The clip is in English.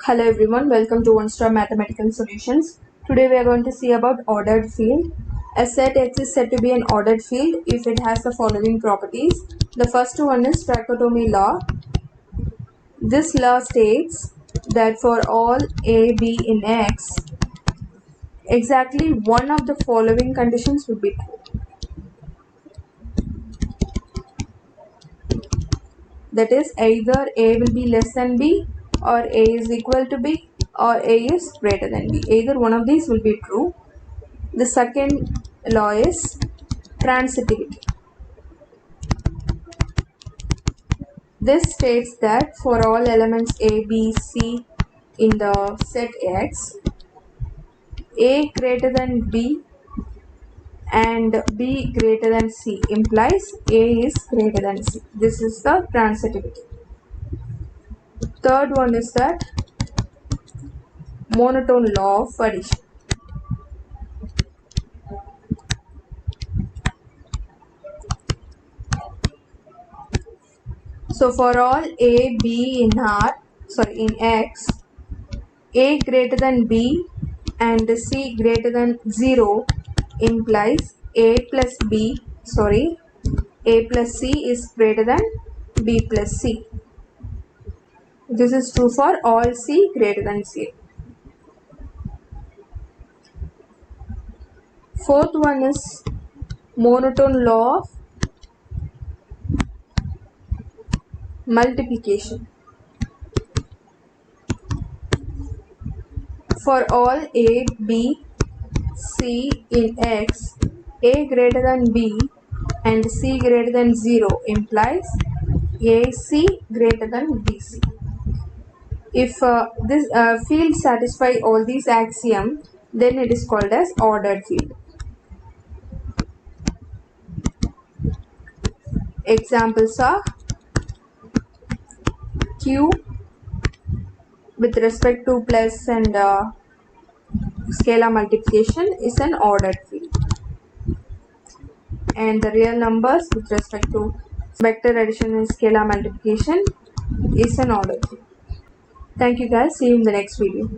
Hello everyone, welcome to One Star Mathematical Solutions. Today we are going to see about ordered field. A set X is said to be an ordered field if it has the following properties. The first one is trichotomy law. This law states that for all A, B in X, exactly one of the following conditions would be true. That is, either A will be less than B, or A is equal to B, or A is greater than B. Either one of these will be true. The second law is transitivity. This states that for all elements A, B, C in the set X, A greater than B and B greater than C implies A is greater than C. This is the transitivity. Third one is that monotone law of addition. So for all A, B in X, A greater than B and C greater than 0 implies A plus C is greater than B plus C. This is true for all C greater than 0. Fourth one is monotone law of multiplication. For all A, B, C in X, A greater than B and C greater than 0 implies AC greater than BC. If this field satisfy all these axioms, then it is called as ordered field. Examples are Q with respect to plus and scalar multiplication is an ordered field, and the real numbers with respect to vector addition and scalar multiplication is an ordered field. Thank you guys, see you in the next video.